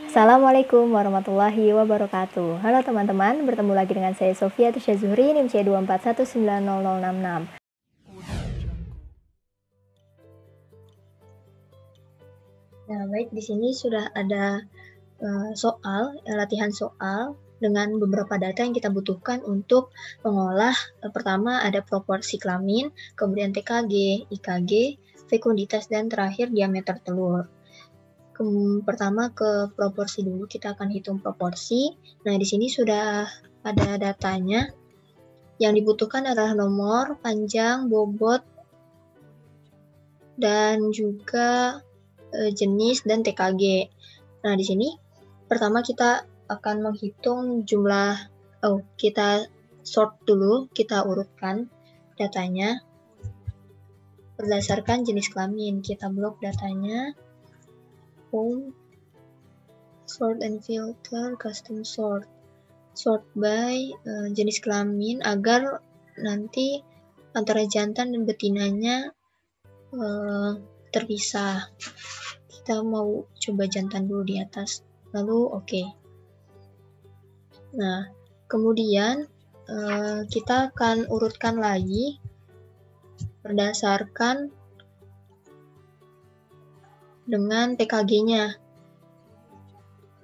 Assalamualaikum warahmatullahi wabarakatuh. Halo teman-teman, bertemu lagi dengan saya Sofia Tisha Zuhri, NIM C241900066. Nah, baik, di sini sudah ada latihan soal dengan beberapa data yang kita butuhkan untuk mengolah. Pertama ada proporsi kelamin, kemudian TKG, IKG, fekunditas, dan terakhir diameter telur. Pertama ke proporsi dulu, kita akan hitung proporsi. Nah, di sini sudah ada datanya. Yang dibutuhkan adalah nomor, panjang, bobot, dan juga jenis dan TKG. Nah, di sini pertama kita akan menghitung jumlah, kita sort dulu, kita urutkan datanya berdasarkan jenis kelamin. Kita blok datanya. Home, sort and filter, custom sort by jenis kelamin agar nanti antara jantan dan betinanya terpisah. Kita mau coba jantan dulu di atas, lalu oke. Nah, kemudian kita akan urutkan lagi berdasarkan dengan TKG-nya.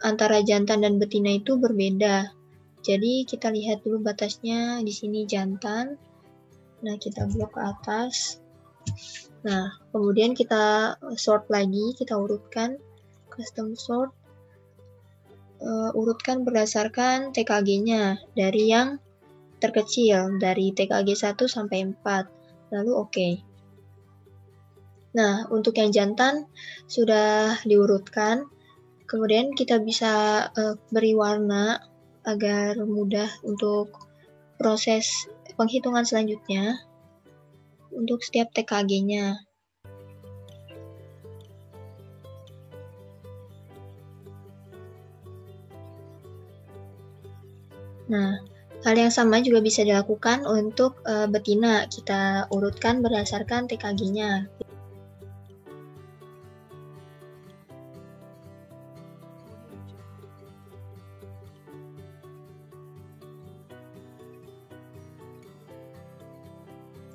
Antara jantan dan betina itu berbeda. Jadi kita lihat dulu batasnya, di sini jantan. Nah, kita blok ke atas. Nah, kemudian kita sort lagi, kita urutkan, custom sort. Urutkan berdasarkan TKG-nya dari yang terkecil, dari TKG 1 sampai 4. Lalu oke. Nah, untuk yang jantan sudah diurutkan. Kemudian kita bisa beri warna agar mudah untuk proses penghitungan selanjutnya untuk setiap TKG-nya. Nah, hal yang sama juga bisa dilakukan untuk betina. Kita urutkan berdasarkan TKG-nya.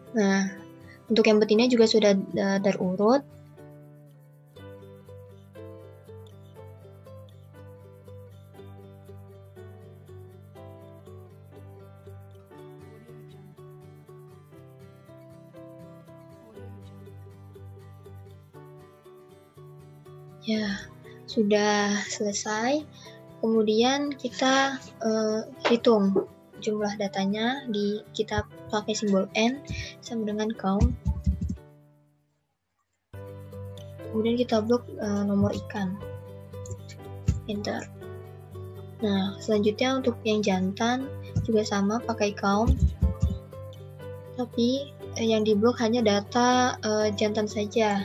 Nah, untuk yang betina juga sudah terurut. Ya, sudah selesai. Kemudian kita hitung jumlah datanya, kita pakai simbol N sama dengan count. Kemudian kita blok nomor ikan. Enter. Nah, selanjutnya untuk yang jantan juga sama, pakai count. Tapi yang diblok hanya data jantan saja.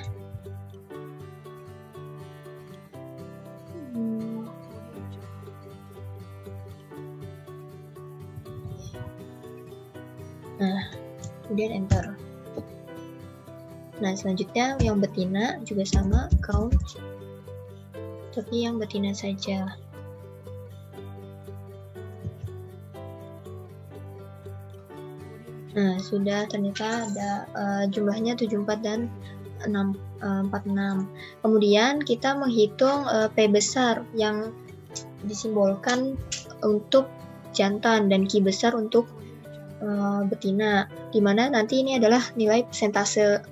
Nah, kemudian enter. Nah, selanjutnya yang betina juga sama, count, tapi yang betina saja. Nah, sudah, ternyata ada jumlahnya 74 dan 46. Kemudian kita menghitung P besar yang disimbolkan untuk jantan dan Q besar untuk betina, dimana nanti ini adalah nilai persentase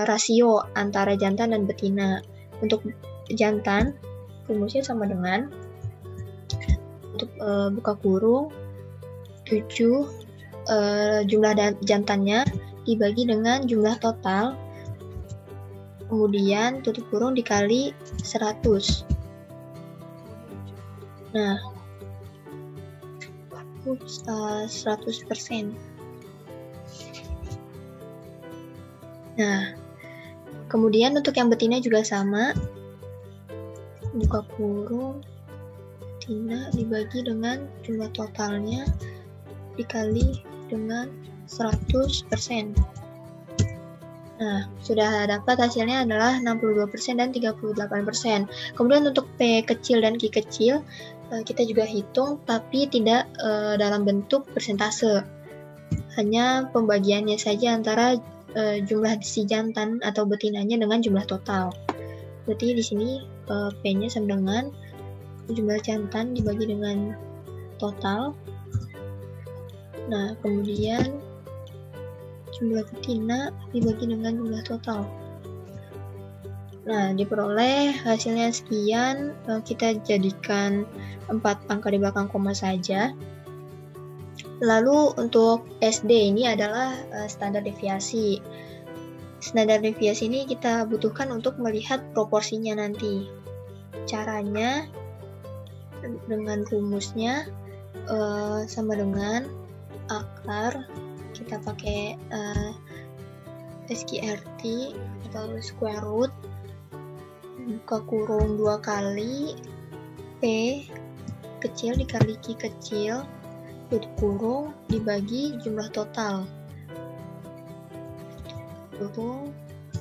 rasio antara jantan dan betina. Untuk jantan rumusnya sama dengan untuk buka kurung 7 jumlah jantannya dibagi dengan jumlah total, kemudian tutup kurung dikali 100. Nah, 100%. Nah, kemudian untuk yang betina juga sama, buka kurung betina dibagi dengan jumlah totalnya dikali dengan 100%. Nah, sudah dapat hasilnya adalah 62% dan 38%. Kemudian untuk P kecil dan Q kecil, kita juga hitung, tapi tidak dalam bentuk persentase. Hanya pembagiannya saja antara jumlah si jantan atau betinanya dengan jumlah total. Berarti di sini P-nya sama dengan jumlah jantan dibagi dengan total. Nah, kemudian jumlah betina dibagi dengan jumlah total. Nah, diperoleh hasilnya sekian, kita jadikan 4 angka di belakang koma saja. Lalu untuk SD ini adalah standar deviasi. Standar deviasi ini kita butuhkan untuk melihat proporsinya nanti. Caranya dengan rumusnya sama dengan akar, kita pakai SQRT atau square root, buka kurung 2 kali P kecil dikali Q kecil, tutup kurung, dibagi jumlah total. Kurung,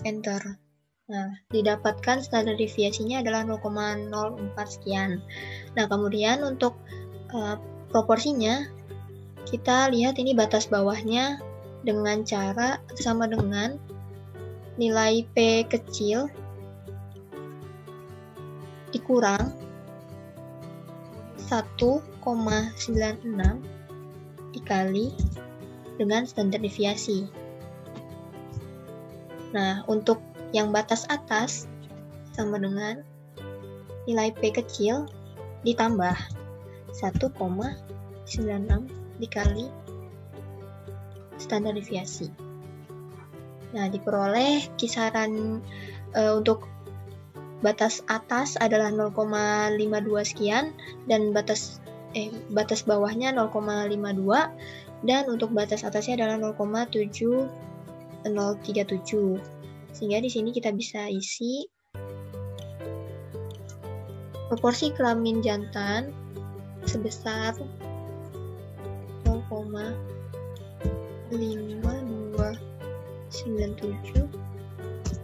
enter. Nah, didapatkan standar deviasinya adalah 0,04 sekian. Nah, kemudian untuk proporsinya, kita lihat ini batas bawahnya dengan cara sama dengan nilai P kecil dikurang 1,96 dikali dengan standar deviasi. Nah, untuk yang batas atas sama dengan nilai P kecil ditambah 1,96 dikali standar deviasi. Nah, diperoleh kisaran untuk batas atas adalah 0,52 sekian dan batas bawahnya 0,52 dan untuk batas atasnya adalah 0,7037. Sehingga di sini kita bisa isi proporsi kelamin jantan sebesar 0,5297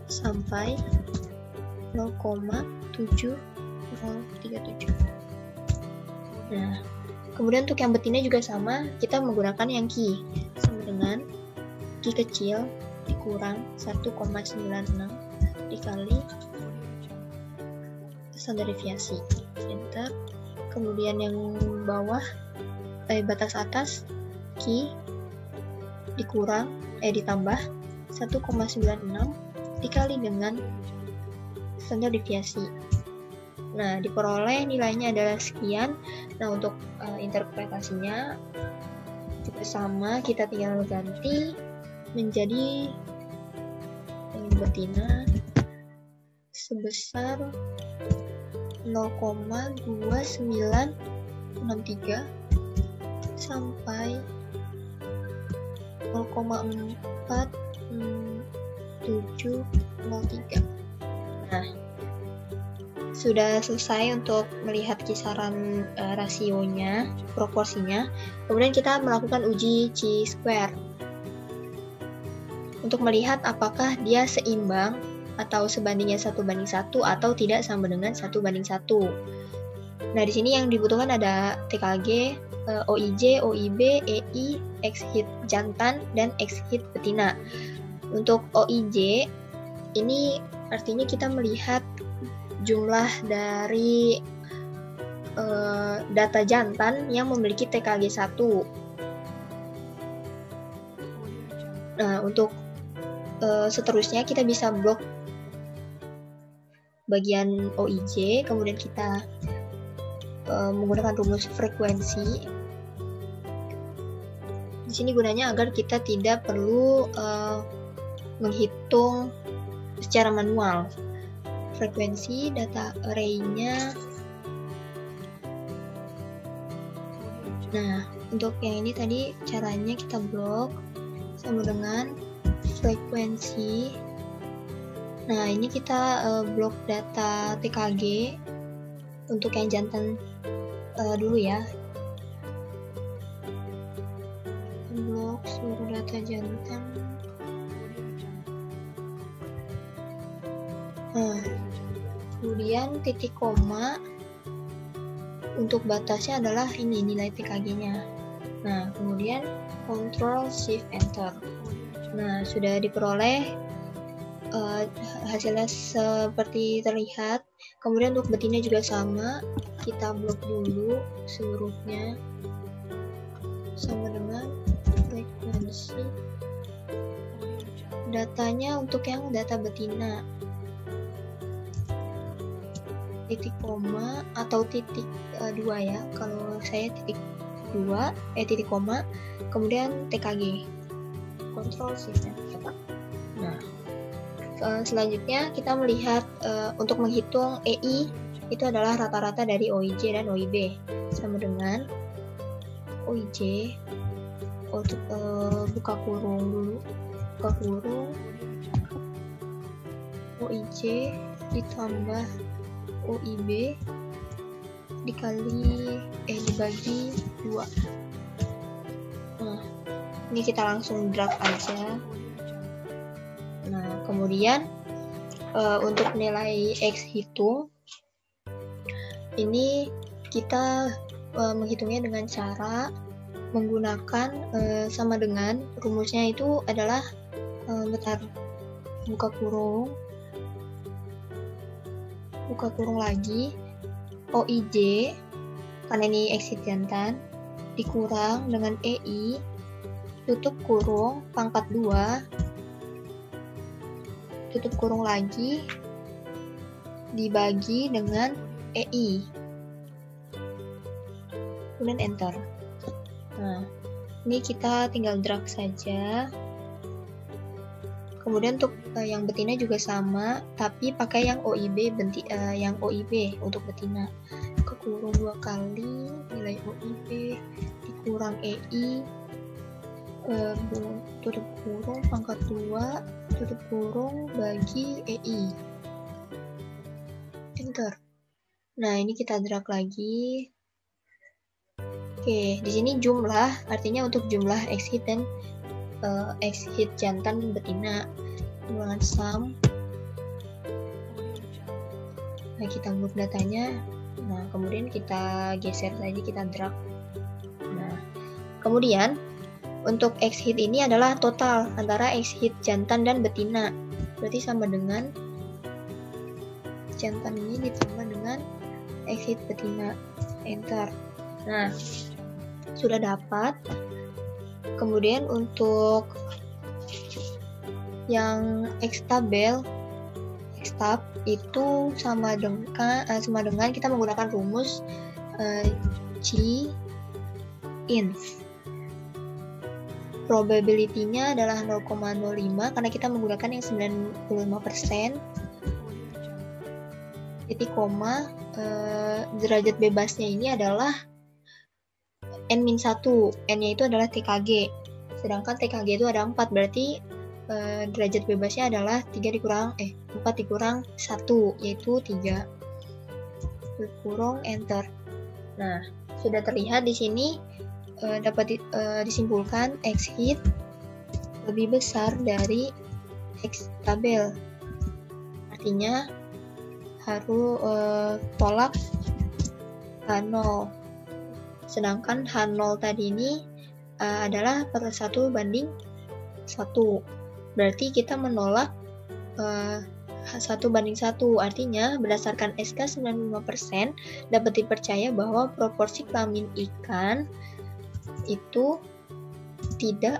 sampai 0,7037. Nah, kemudian untuk yang betina juga sama, kita menggunakan yang Q sama dengan Q kecil dikurang 1,96 dikali standar deviasi. Enter. Kemudian yang bawah batas atas Q ditambah 1,96 dikali dengan standar deviasi. Nah, diperoleh nilainya adalah sekian. Nah, untuk interpretasinya juga sama, kita tinggal ganti menjadi betina sebesar 0,2963 sampai 0,4703. Nah, sudah selesai untuk melihat kisaran rasionya, proporsinya. Kemudian kita melakukan uji chi-square untuk melihat apakah dia seimbang atau sebandingnya 1:1 atau tidak sama dengan 1:1. Nah, di sini yang dibutuhkan ada TKG, OIJ, OIB, EI, X-hit jantan, dan X-hit betina. Untuk OIJ, ini artinya kita melihat jumlah dari data jantan yang memiliki TKG 1. Nah, untuk seterusnya kita bisa blok bagian OIJ, kemudian kita menggunakan rumus frekuensi. Di sini gunanya agar kita tidak perlu menghitung secara manual. Frekuensi data array-nya. Nah, untuk yang ini tadi caranya kita blok sama dengan frekuensi. Nah, ini kita blok data TKG untuk yang jantan dulu ya. Blok seluruh data jantan. Nah, kemudian titik koma untuk batasnya adalah ini nilai TKG-nya. Nah, kemudian Ctrl Shift Enter. Nah, sudah diperoleh hasilnya seperti terlihat. Kemudian untuk betina juga sama, kita blok dulu seluruhnya sama dengan frekuensi datanya. Untuk yang data betina, titik koma atau titik 2 ya, kalau saya titik koma, kemudian TKG, Ctrl Shift Enter. Nah, selanjutnya kita melihat untuk menghitung EI itu adalah rata-rata dari OIJ dan OIB, sama dengan OIJ untuk buka kurung dulu, buka kurung OIJ ditambah OIB dibagi 2. Nah, ini kita langsung drag aja. Nah, kemudian untuk nilai X hitung ini kita menghitungnya dengan cara menggunakan sama dengan rumusnya itu adalah buka kurung lagi OIJ karena ini X hit jantan dikurang dengan EI tutup kurung pangkat 2 tutup kurung lagi dibagi dengan EI, kemudian enter. Nah, ini kita tinggal drag saja. Kemudian untuk yang betina juga sama, tapi pakai yang OIB yang OIB untuk betina. Kekurung 2 kali nilai OIB dikurang EI tutup kurung pangkat 2 tutup kurung bagi EI, enter. Nah, ini kita drag lagi. Oke, di sini jumlah artinya untuk jumlah X hit dan X hit jantan dan betina dengan sum. Nah, kita move datanya. Nah, kemudian kita geser saja, kita drag. Nah, kemudian untuk X hit ini adalah total antara X hit jantan dan betina. Berarti sama dengan jantan ini ditambah dengan X hit betina. Enter. Nah, sudah dapat. Kemudian untuk yang X tab itu sama dengan kita menggunakan rumus G inf. Probability-nya adalah 0,05 karena kita menggunakan yang 95%. Titik koma, derajat bebasnya ini adalah N-1, N-nya itu adalah TKG. Sedangkan TKG itu ada 4, berarti derajat bebasnya adalah 4 dikurang 1, yaitu 3. Kurung enter. Nah, sudah terlihat di sini dapat disimpulkan X hit lebih besar dari X tabel. Artinya harus tolak H0. Sedangkan H0 tadi ini adalah per 1 banding 1. Berarti kita menolak 1 banding 1. Artinya berdasarkan SK 95% dapat dipercaya bahwa proporsi kelamin ikan itu tidak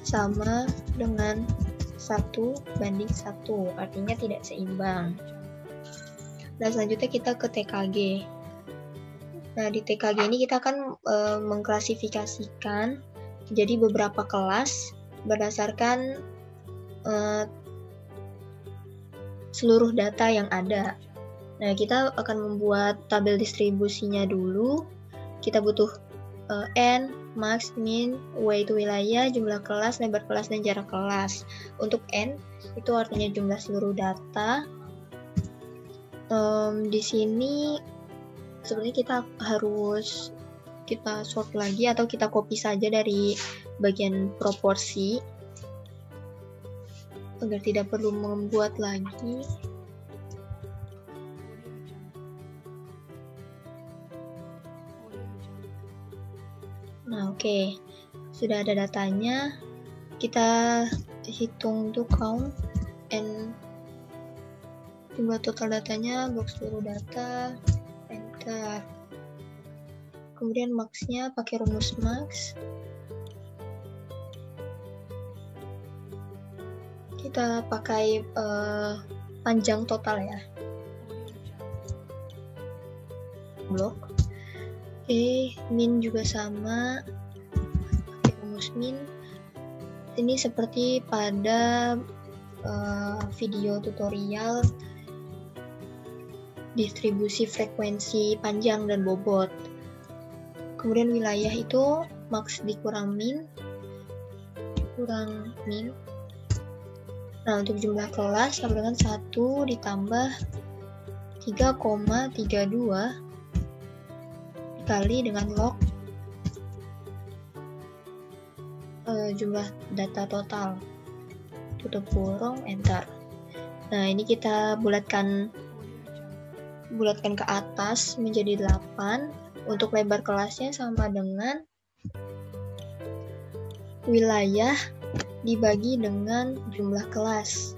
sama dengan 1 banding 1, artinya tidak seimbang. Nah, selanjutnya kita ke TKG. Nah, di TKG ini kita akan mengklasifikasikan jadi beberapa kelas berdasarkan seluruh data yang ada. Nah, kita akan membuat tabel distribusinya dulu. Kita butuh N, max, min, W itu wilayah, jumlah kelas, lebar kelas, dan jarak kelas. Untuk N, itu artinya jumlah seluruh data. Di sini sebenarnya kita harus sort lagi atau kita copy saja dari bagian proporsi. agar tidak perlu membuat lagi. Nah, oke. Sudah ada datanya. Kita hitung untuk count and jumlah total datanya, blok seluruh data, enter. Kemudian max-nya pakai rumus max. Kita pakai panjang total ya. Blok. Oke, min juga sama. Pakai rumus min. Ini seperti pada video tutorial distribusi frekuensi panjang dan bobot. Kemudian wilayah itu max dikurang min, kurang min. Nah, untuk jumlah kelas sama dengan 1 ditambah 3,32 dikali dengan log jumlah data total. Tutup kurung, enter. Nah, ini kita bulatkan ke atas menjadi 8. Untuk lebar kelasnya sama dengan wilayah dibagi dengan jumlah kelas.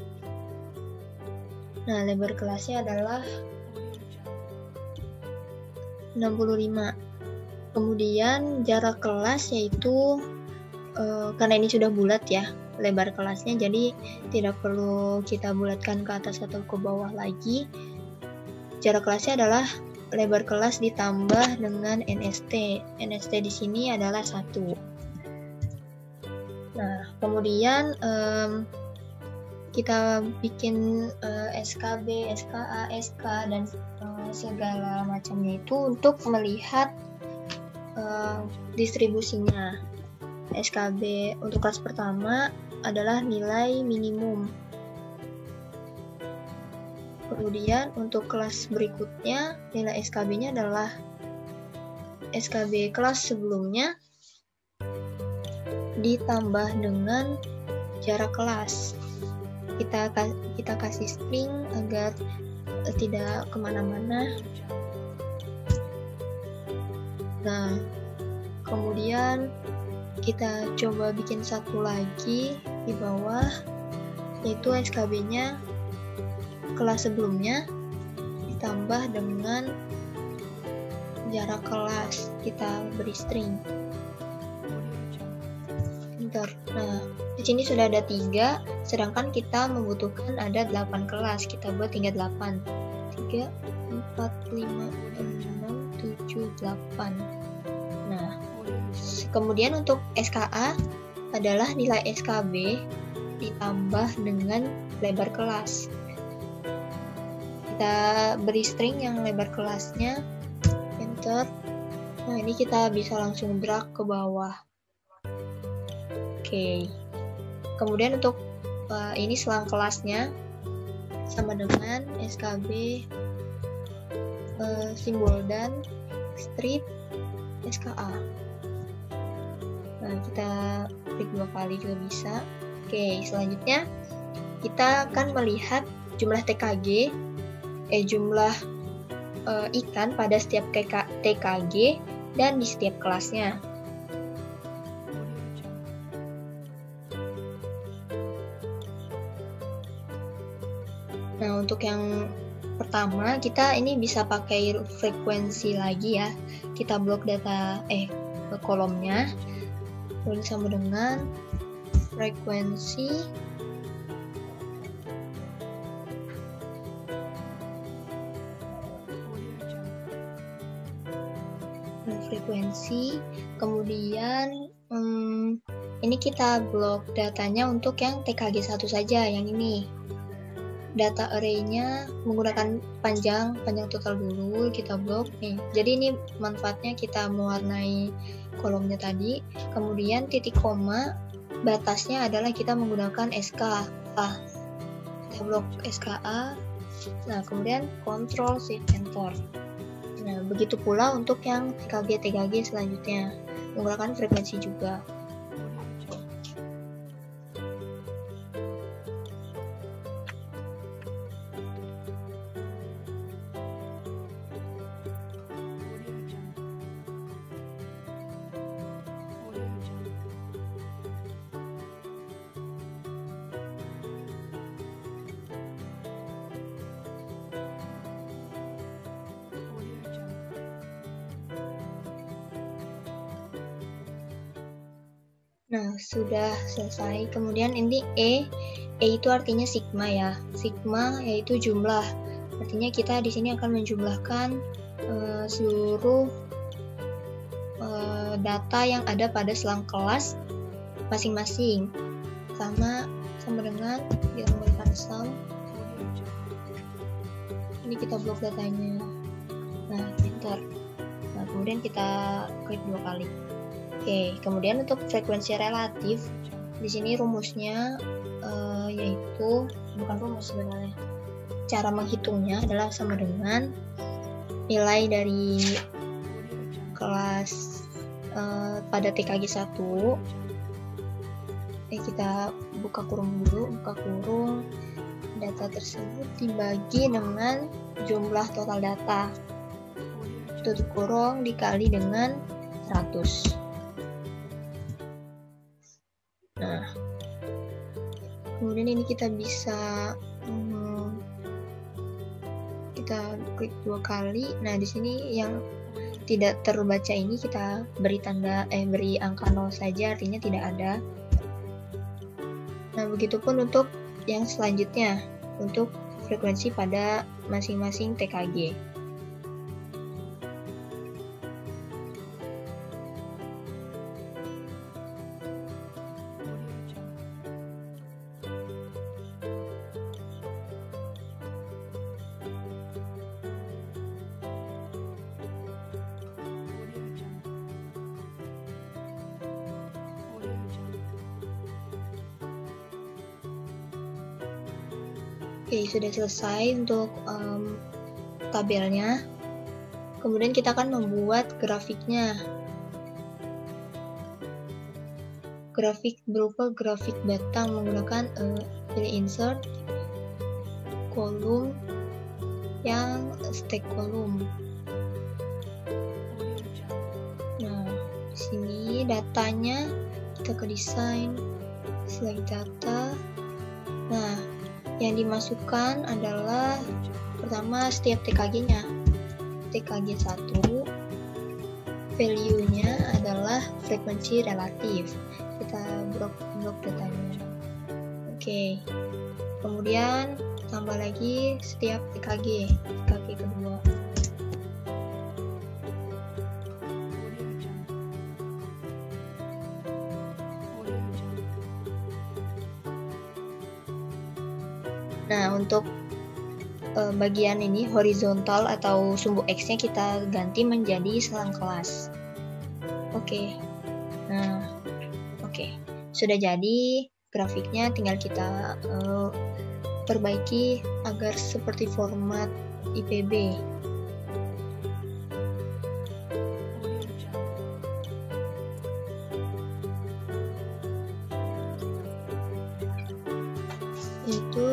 Nah, lebar kelasnya adalah 65. Kemudian jarak kelas yaitu karena ini sudah bulat ya lebar kelasnya, jadi tidak perlu kita bulatkan ke atas atau ke bawah lagi. Jarak kelasnya adalah lebar kelas ditambah dengan NST. NST di sini adalah 1. Nah, kemudian kita bikin SKB, SKA, SK, dan segala macamnya itu untuk melihat distribusinya. SKB untuk kelas pertama adalah nilai minimum. Kemudian untuk kelas berikutnya nilai SKB-nya adalah SKB kelas sebelumnya ditambah dengan jarak kelas. Kita kasih string agar tidak kemana-mana. Nah, kemudian kita coba bikin satu lagi di bawah, yaitu SKB-nya kelas sebelumnya ditambah dengan jarak kelas. Kita beri string. Enter. Nah, di sini sudah ada 3, sedangkan kita membutuhkan ada 8 kelas. Kita buat tingkat 8. 3, 4, 5, 6, 7, 8. Nah, kemudian untuk SKA adalah nilai SKB ditambah dengan lebar kelas. Kita beri string yang lebar kelasnya, enter. Nah, ini kita bisa langsung drag ke bawah. Oke. Kemudian untuk ini selang kelasnya sama dengan SKB simbol dan strip SKA. Nah, kita klik 2 kali juga bisa. Oke, selanjutnya kita akan melihat jumlah TKG, jumlah ikan pada setiap TKG dan di setiap kelasnya. Nah, untuk yang pertama kita ini bisa pakai frekuensi lagi ya. Kita blok data ke kolomnya, lalu sama dengan frekuensi kemudian ini kita blok datanya untuk yang TKG 1 saja, yang ini. Data array-nya menggunakan panjang total dulu, kita blok nih. Jadi ini manfaatnya kita mewarnai kolomnya tadi. Kemudian titik koma, batasnya adalah kita menggunakan SK. Kita blok SKA. Nah, kemudian Ctrl Shift Enter. Nah, begitu pula untuk yang TKG selanjutnya, menggunakan frekuensi juga. Nah, sudah selesai. Kemudian ini E itu artinya sigma ya. Sigma yaitu jumlah. Artinya kita di sini akan menjumlahkan seluruh data yang ada pada selang kelas masing-masing. Sama dengan dilambangkan sum. Ini kita blok datanya. Nah, enter. Nah, kemudian kita klik 2 kali. Oke, kemudian untuk frekuensi relatif, di sini rumusnya yaitu, bukan rumus sebenarnya, cara menghitungnya adalah sama dengan nilai dari kelas pada TKG 1. Kita buka kurung dulu, data tersebut dibagi dengan jumlah total data, tutup kurung dikali dengan 100. Nah, kemudian ini kita bisa kita klik 2 kali. Nah, di sini yang tidak terbaca ini kita beri beri angka 0 saja, artinya tidak ada. Nah, begitupun untuk yang selanjutnya, untuk frekuensi pada masing-masing TKG. Oke, sudah selesai untuk tabelnya. Kemudian kita akan membuat grafiknya. Grafik berupa grafik batang menggunakan pilih insert, kolom yang stack kolom. Nah, di sini datanya kita ke desain, select data. Nah, yang dimasukkan adalah pertama setiap TKG-nya. TKG 1 value-nya adalah frekuensi relatif. Kita blok datanya. Oke. Kemudian tambah lagi setiap TKG kedua. Nah, untuk bagian ini horizontal atau sumbu X-nya kita ganti menjadi selang kelas. Oke. Nah, oke. Sudah jadi grafiknya, tinggal kita perbaiki agar seperti format IPB. Itu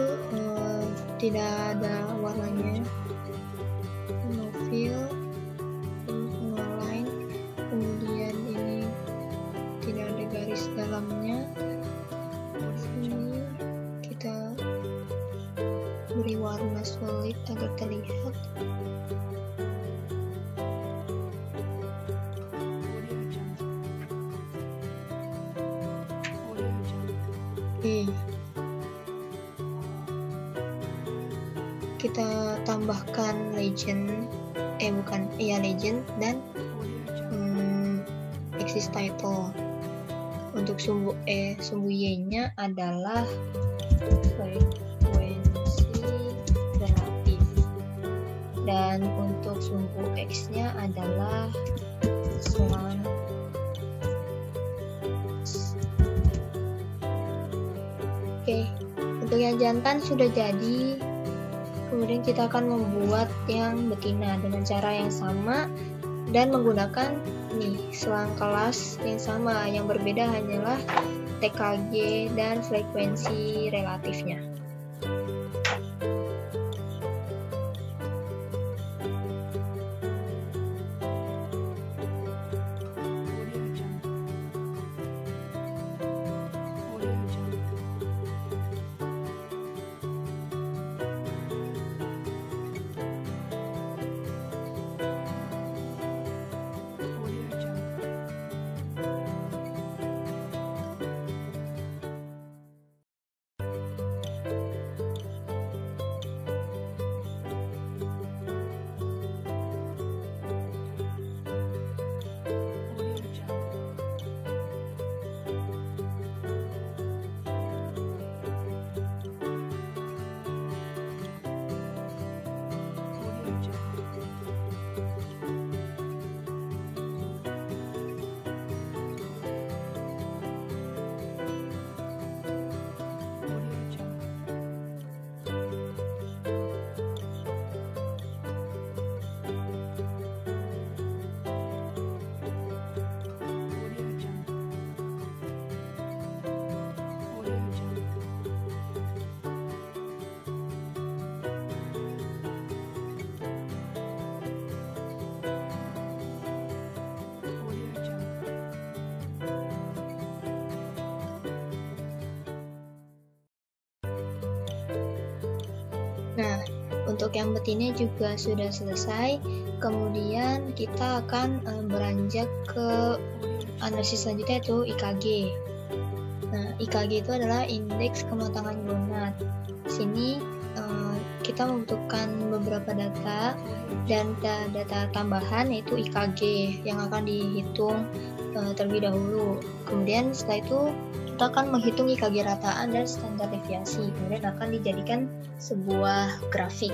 tidak ada warnanya, no fill, no line, kemudian ini tidak ada garis dalamnya. Ini kita beri warna solid agar terlihat. Oke. Kita tambahkan legend, legend dan exist title. Untuk sumbu Y-nya adalah frekuensi relatif, dan untuk sumbu X-nya adalah selang. Oke, untuk yang jantan sudah jadi. Kemudian kita akan membuat yang betina dengan cara yang sama dan menggunakan selang kelas yang sama. Yang berbeda hanyalah TKG dan frekuensi relatifnya. untuk yang betinnya juga sudah selesai. Kemudian kita akan beranjak ke analisis selanjutnya, yaitu IKG. Nah, IKG itu adalah indeks kematangan gonad. Di sini kita membutuhkan beberapa data dan data tambahan, yaitu IKG yang akan dihitung terlebih dahulu. Kemudian setelah itu kita akan menghitung IKG rataan dan standar deviasi. Kemudian akan dijadikan sebuah grafik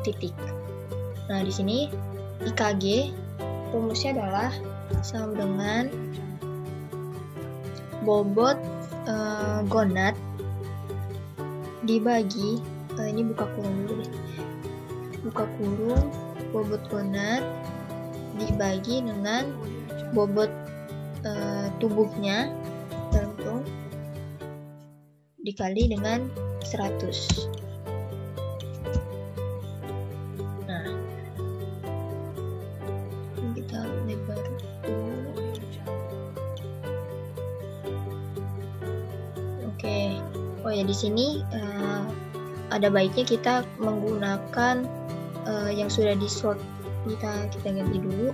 titik. Nah, di sini IKG rumusnya adalah sama dengan bobot gonad dibagi, ini buka kurung dulu deh, buka kurung, bobot gonad dibagi dengan bobot tubuhnya dalam kurung dikali dengan 100. Nah, ini kita lebar dulu. Oke. Oh ya, di sini ada baiknya kita menggunakan yang sudah di sort. Kita ganti dulu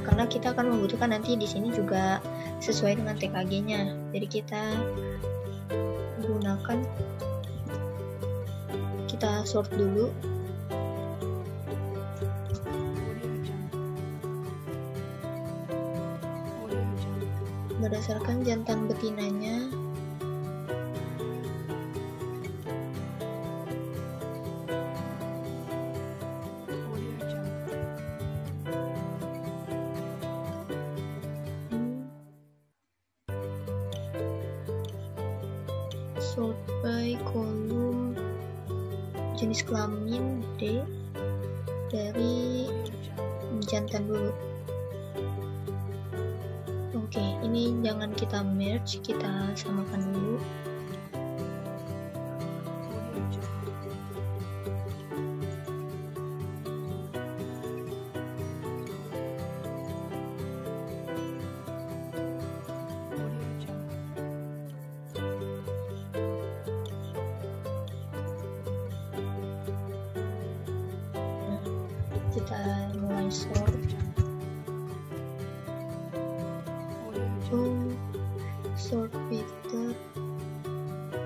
karena kita akan membutuhkan nanti di sini juga sesuai dengan TKG-nya. Jadi kita gunakan, kita sort dulu. Berdasarkan jantan betinanya, sort by kolom jenis kelamin D dari jantan dulu. Oke, ini jangan kita merge, kita samakan dulu. Kita mulai sort. Sort filter,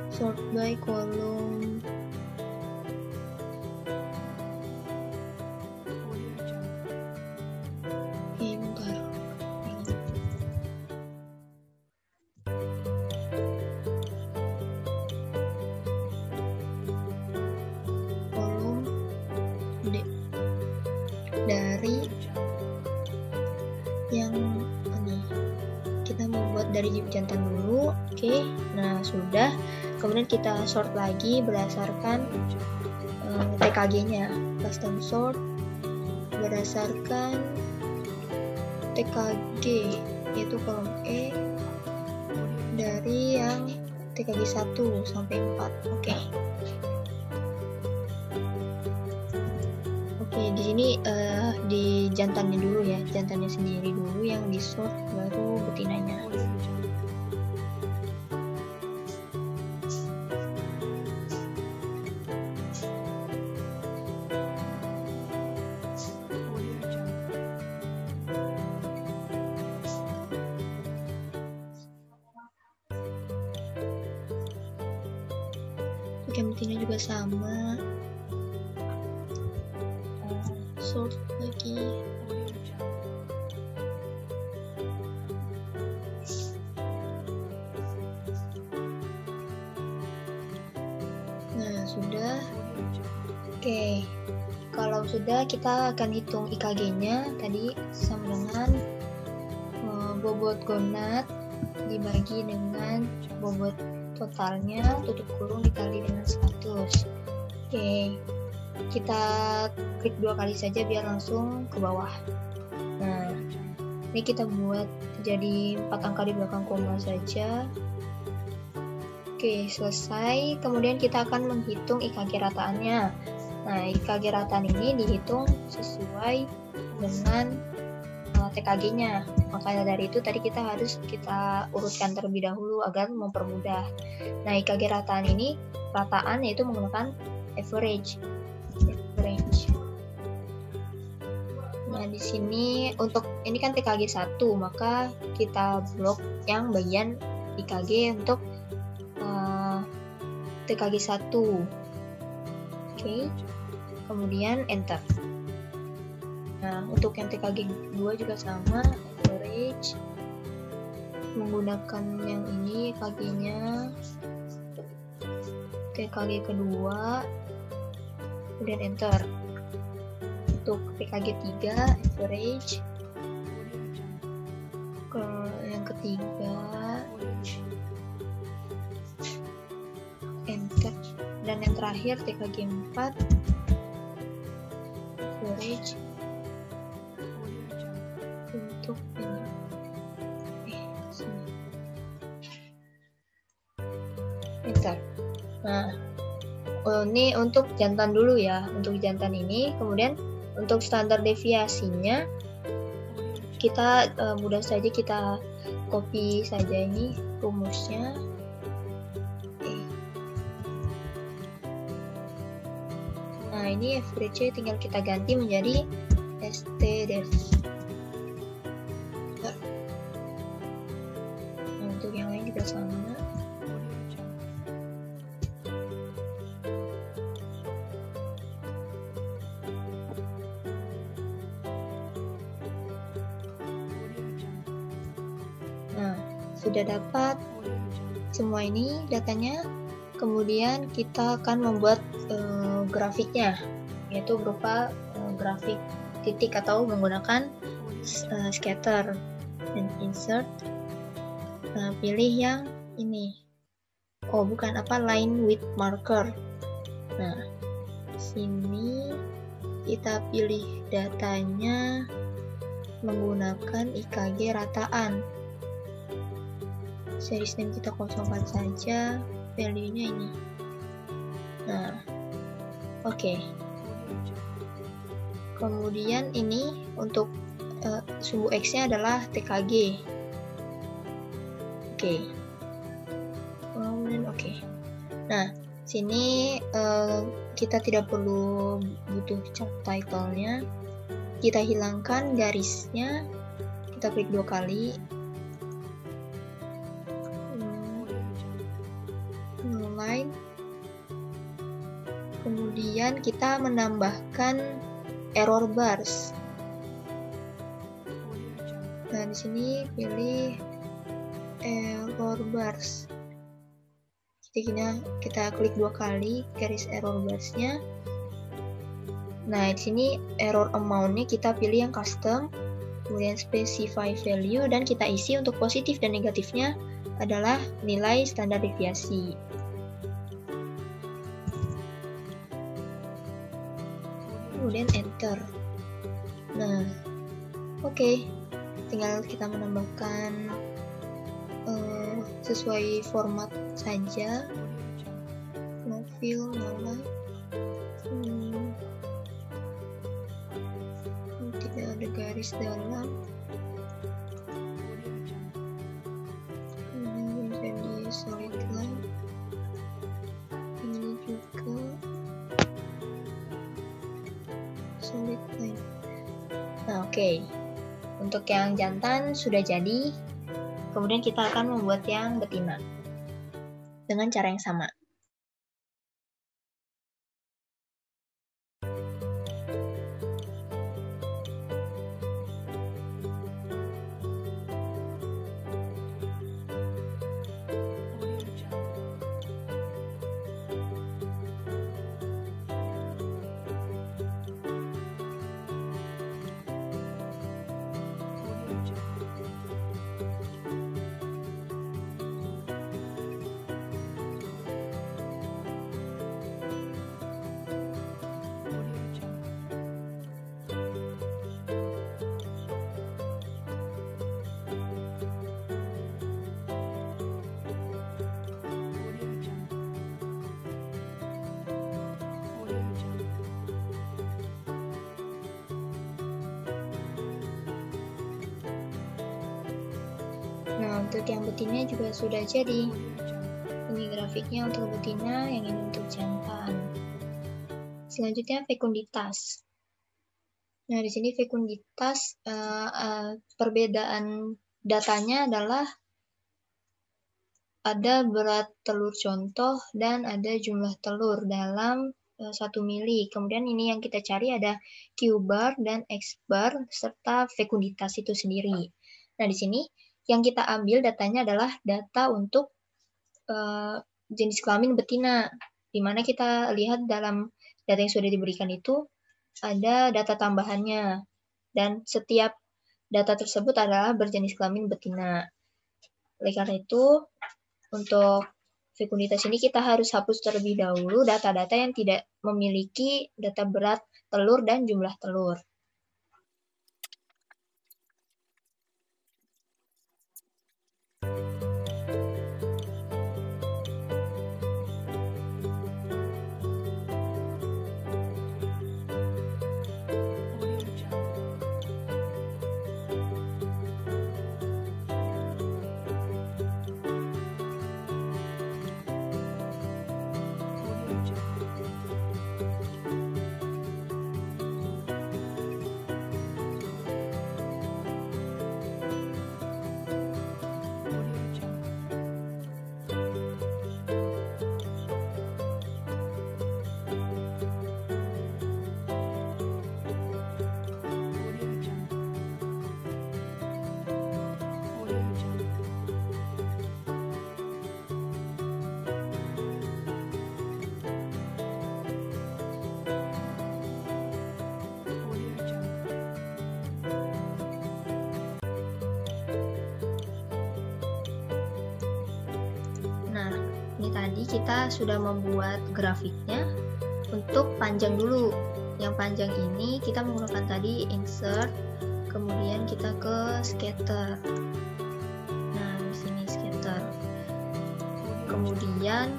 sort by kolom, bentar. Kolom D dari yang ini kita membuat dari jantan dulu. Oke, nah sudah. Kemudian kita sort lagi berdasarkan TKG-nya. Custom sort berdasarkan TKG, yaitu kolom E dari yang TKG 1 sampai 4. Oke, di sini di jantannya dulu ya, jantannya sendiri dulu yang di sort, baru betinanya. Oke, betina juga sama. Sort lagi. Nah, sudah. Oke, kalau sudah kita akan hitung IKG-nya tadi sama dengan bobot gonad dibagi dengan bobot totalnya tutup kurung dikali dengan 100. Oke, kita klik 2 kali saja biar langsung ke bawah. Nah, ini kita buat jadi 4 angka di belakang koma saja. Oke, selesai. Kemudian kita akan menghitung IKG rataannya. Nah, IKG rataan ini dihitung sesuai dengan TKG-nya. Maka dari itu tadi kita urutkan terlebih dahulu agar mempermudah. Nah, IKG rataan ini yaitu menggunakan average. Nah, di sini untuk ini kan TKG 1, maka kita blok yang bagian IKG untuk TKG 1. Oke. Kemudian enter. Nah, untuk yang TKG 2 juga sama, average. Menggunakan yang ini IKG-nya. TKG kedua. Kemudian enter. Untuk TKG 3, average. Yang ketiga, enter. Dan yang terakhir TKG 4, average. Untuk enter. Nah, ini untuk jantan dulu ya. Untuk jantan ini, kemudian untuk standar deviasinya kita mudah saja kita copy saja ini rumusnya. Nah, ini average tinggal kita ganti menjadi stdef. Nah, untuk yang lain juga sama. Nah, sudah dapat semua ini datanya. Kemudian kita akan membuat grafiknya, yaitu berupa grafik titik atau menggunakan scatter dan insert. Nah, pilih yang ini. Oh, bukan line width marker. Nah, sini kita pilih datanya menggunakan IKG rataan. Series name kita kosongkan saja, value-nya ini. Nah, oke. Kemudian ini untuk sumbu X-nya adalah TKG. Oke. Kemudian oke. Nah, sini kita tidak perlu butuh chart title-nya. Kita hilangkan garisnya. Kita klik 2 kali. Line. Kemudian kita menambahkan error bars. Nah, di sini pilih error bars. Kita klik 2 kali garis error bars-nya. Nah, di sini error amount-nya kita pilih yang custom, kemudian specify value, dan kita isi untuk positif dan negatifnya adalah nilai standar deviasi. Kemudian enter. Nah, oke. Tinggal kita menambahkan sesuai format saja. No fill, no line. Tidak ada garis dalam. Ini menjadi solid line. Ini juga solid line. Nah, oke. Untuk yang jantan sudah jadi. Kemudian kita akan membuat yang betina dengan cara yang sama. Untuk yang betina juga sudah jadi. Ini grafiknya untuk betina, yang ini untuk jantan. Selanjutnya fekunditas. Nah, di sini fekunditas perbedaan datanya adalah ada berat telur contoh dan ada jumlah telur dalam 1 mili. Kemudian ini yang kita cari ada Q bar dan X bar serta fekunditas itu sendiri. Nah, di sini yang kita ambil datanya adalah data untuk jenis kelamin betina, di mana kita lihat dalam data yang sudah diberikan itu ada data tambahannya, dan setiap data tersebut adalah berjenis kelamin betina. Oleh karena itu, untuk fekunditas ini kita harus hapus terlebih dahulu data-data yang tidak memiliki data berat telur dan jumlah telur. Ini tadi kita sudah membuat grafiknya. Untuk panjang dulu. Yang panjang ini kita menggunakan tadi insert, kemudian kita ke scatter. Nah, di sini scatter. Kemudian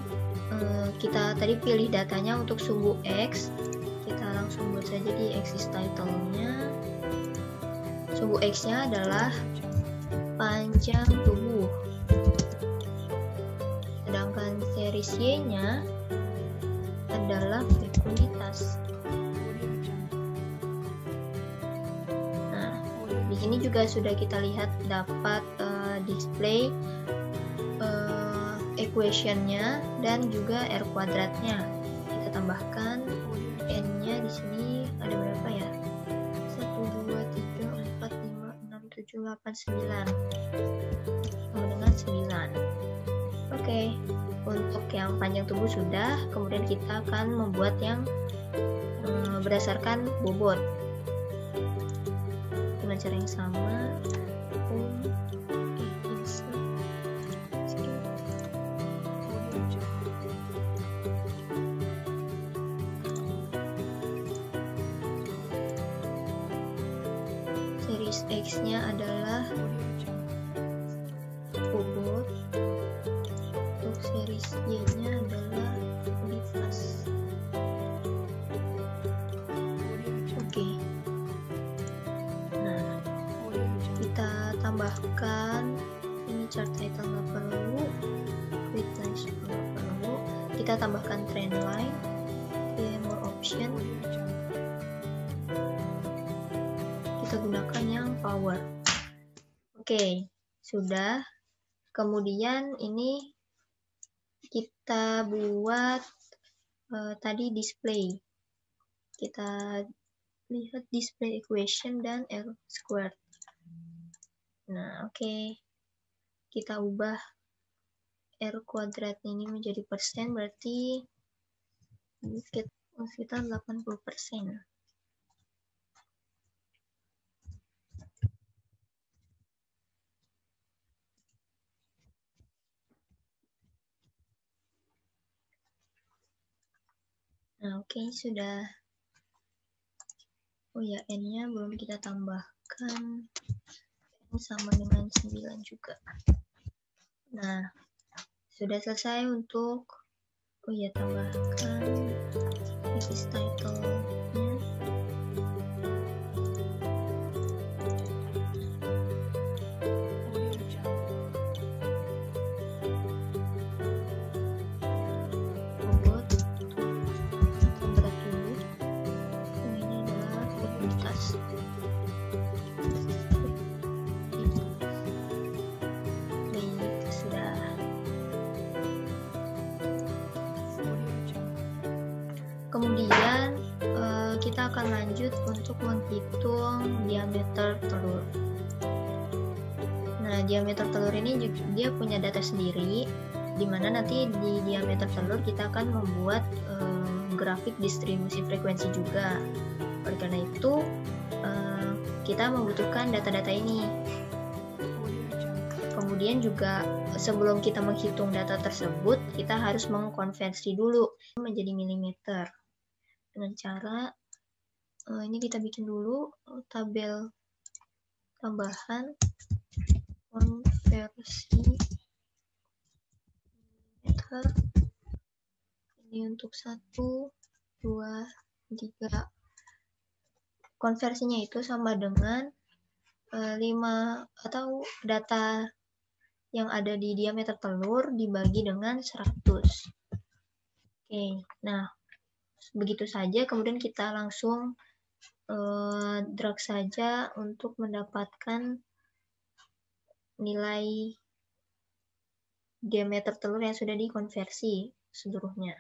kita tadi pilih datanya untuk sumbu X. Kita langsung buat saja di axis title-nya. Sumbu X-nya adalah panjang tubuh. Sedangkan series Y-nya adalah fekunditas. Nah, di sini juga sudah kita lihat dapat display equation-nya dan juga R kuadratnya. Kita tambahkan N-nya di sini ada berapa ya? 1, 2, 3, 4, 5, 6, 7, 8, 9. Sama dengan 9. Oke, untuk yang panjang tubuh sudah, kemudian kita akan membuat yang berdasarkan bobot dengan cara yang sama. Series X-nya adalah bobot. Series Y-nya adalah fekunditas. Oke. Nah, kita tambahkan ini chart title nggak perlu, grid lines juga nggak perlu. Kita tambahkan trend line, more option. Kita gunakan yang power. Oke, sudah. Kemudian ini kita buat tadi display. Kita lihat display equation dan R squared. Nah, oke. Kita ubah R kuadrat ini menjadi persen, berarti sekitar 80%. Nah, oke, sudah. Oh ya, N-nya belum kita tambahkan. N sama dengan 9 juga. Nah, sudah selesai untuk, oh ya, tambahkan axis title-nya. Kemudian kita akan lanjut untuk menghitung diameter telur. Nah, diameter telur ini juga dia punya data sendiri, di mana nanti di diameter telur kita akan membuat grafik distribusi frekuensi juga. Oleh karena itu, kita membutuhkan data-data ini. Kemudian juga sebelum kita menghitung data tersebut, kita harus mengkonversi dulu menjadi milimeter. Dengan cara ini kita bikin dulu tabel tambahan konversi milimeter. Ini untuk 1, 2, 3. Konversinya itu sama dengan 5 atau data yang ada di diameter telur dibagi dengan 100. Oke, nah begitu saja. Kemudian kita langsung drag saja untuk mendapatkan nilai diameter telur yang sudah dikonversi seluruhnya.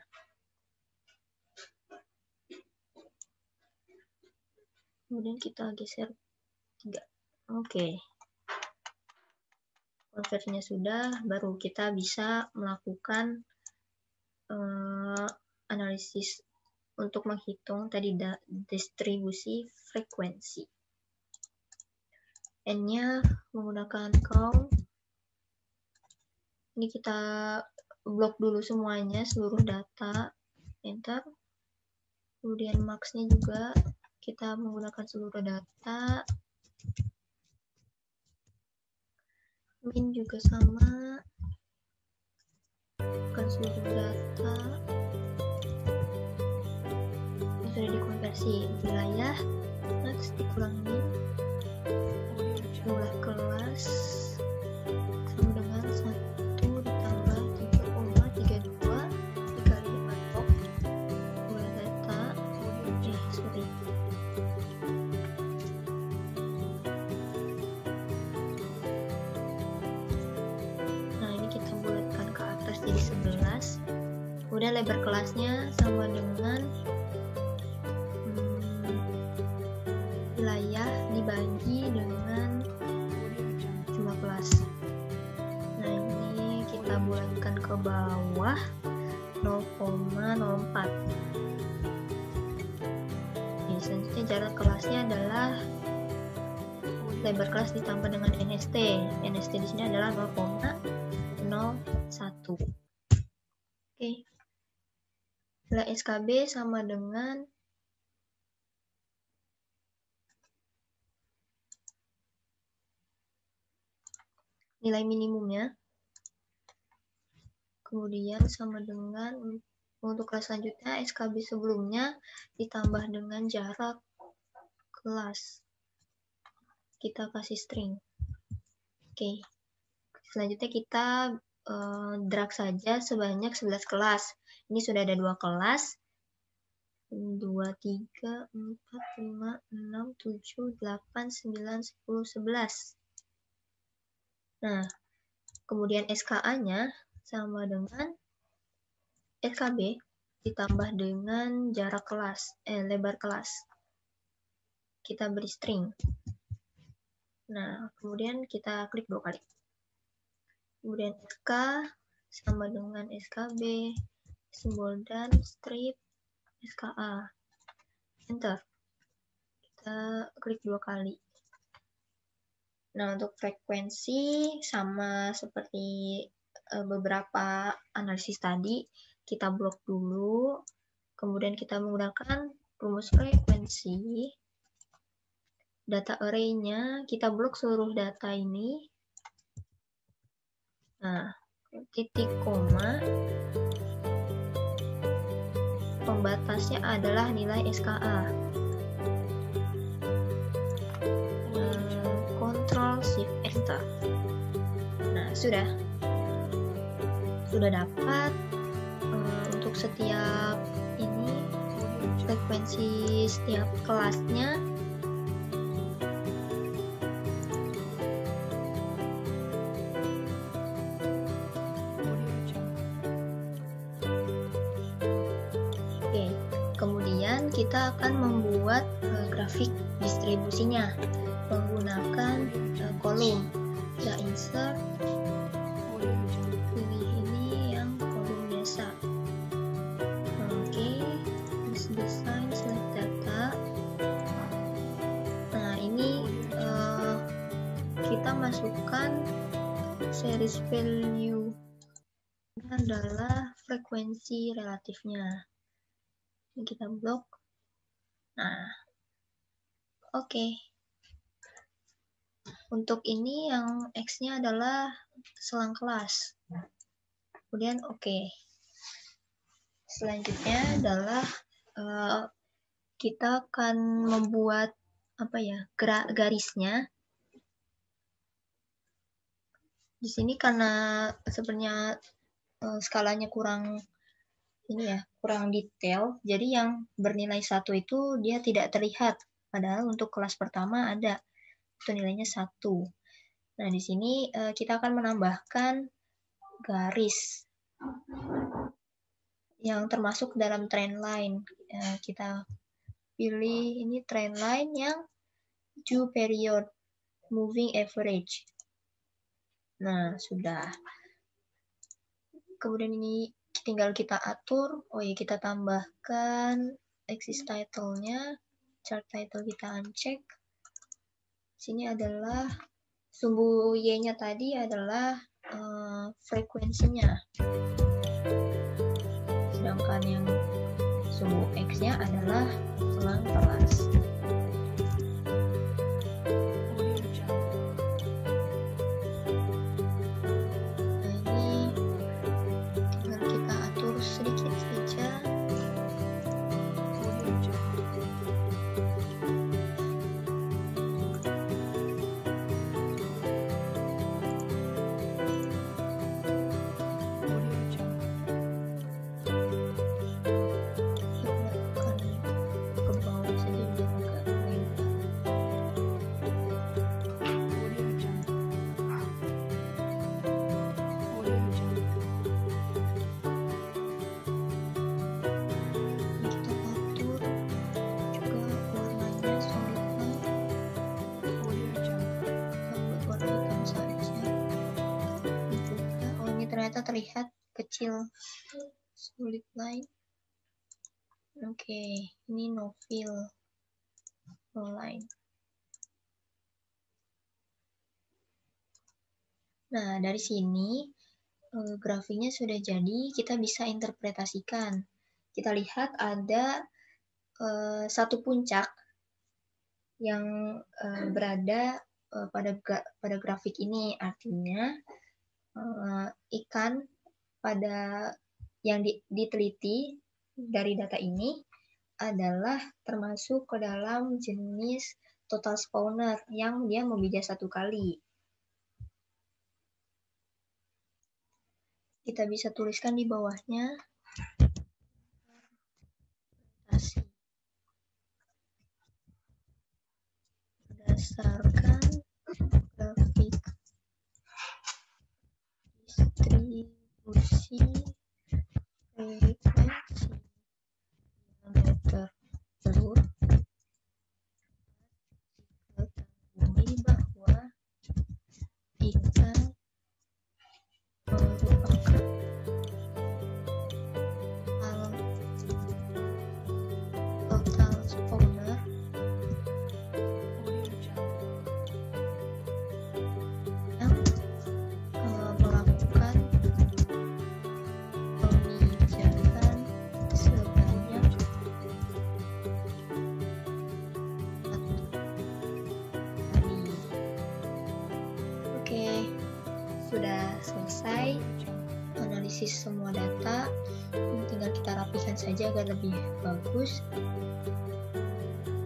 Kemudian kita geser 3. Oke. Konversinya sudah, baru kita bisa melakukan analisis untuk menghitung tadi distribusi frekuensi. N-nya menggunakan count. Ini kita blok dulu semuanya, seluruh data. Enter. Kemudian max-nya juga kita menggunakan seluruh data. Min juga sama. Bukan seluruh data. Ini sudah dikonversi wilayah. Next dikurangi jumlah kelas sama dengan 1 ditambah 3,32 dikali patok dua data. Sorry. Nah, ini kita bulatkan ke atas jadi 11. Kemudian lebar kelasnya sama dengan wilayah dibagi dengan jumlah kelas. Nah, ini kita bulatkan ke bawah 0,04. Selanjutnya jarak kelasnya adalah lebar kelas ditambah dengan NST. NST di sini adalah 0,01. Oke. Nilai SKB sama dengan nilai minimumnya. Kemudian sama dengan untuk kelas selanjutnya SKB sebelumnya ditambah dengan jarak kelas. Kita kasih string. Oke. Selanjutnya kita drag saja sebanyak 11 kelas. Ini sudah ada 2 kelas. 2, 3, 4, 5, 6, 7, 8, 9, 10, 11. Nah, kemudian SKA-nya sama dengan SKB ditambah dengan jarak kelas, lebar kelas. Kita beri string. Nah, kemudian kita klik 2 kali. Kemudian SK sama dengan SKB, simbol dan strip SKA. Enter. Kita klik 2 kali. Nah, untuk frekuensi sama seperti beberapa analisis tadi, kita blok dulu, kemudian kita menggunakan rumus frekuensi. Data array-nya kita blok seluruh data ini. Nah, titik koma, pembatasnya adalah nilai SKA. Ctrl Shift Enter. Nah, sudah dapat untuk setiap ini frekuensi setiap kelasnya. Oke, kemudian kita akan membuat grafik distribusinya menggunakan kolom. Kita insert, pilih ini yang kolom biasa. Oke, design select data. Nah, ini kita masukkan series value adalah frekuensi relatifnya. Ini kita blok. Nah, oke. Untuk ini yang X-nya adalah selang kelas. Kemudian oke. Selanjutnya adalah kita akan membuat garisnya. Di sini karena sebenarnya skalanya kurang detail, jadi yang bernilai 1 itu dia tidak terlihat. Padahal untuk kelas pertama ada. Itu nilainya 1. Nah, di sini kita akan menambahkan garis yang termasuk dalam trend line. Kita pilih ini trend line yang 2 period moving average. Nah, sudah. Kemudian ini tinggal kita atur. Oh ya, kita tambahkan axis title-nya. Chart title kita uncheck. Sini adalah sumbu Y-nya tadi adalah frekuensinya. Sedangkan yang sumbu X-nya adalah selang kelas. Nah, ini tinggal kita atur sedikit saja. Ternyata terlihat kecil solid line. Oke, ini no fill no line. Nah, dari sini grafiknya sudah jadi, kita bisa interpretasikan. Kita lihat ada satu puncak yang berada pada grafik ini, artinya ikan pada yang diteliti dari data ini adalah termasuk ke dalam jenis total spawner yang dia membijak 1 kali. Kita bisa tuliskan di bawahnya berdasarkan grafik distribusi frekuensi diameter telur, diketahui bahwa ikan merupakan total spawner yang melakukan pemijahan sebanyak 1 kali. Oke, sudah selesai analisis semua data. Tinggal kita rapikan saja agar lebih bagus.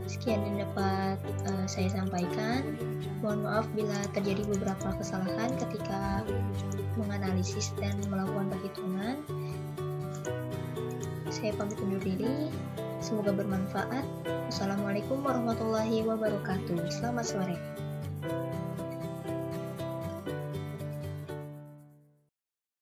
Sekian yang dapat saya sampaikan. Mohon maaf bila terjadi beberapa kesalahan ketika menganalisis dan melakukan perhitungan. Saya pamit undur diri. Semoga bermanfaat. Wassalamualaikum warahmatullahi wabarakatuh. Selamat sore.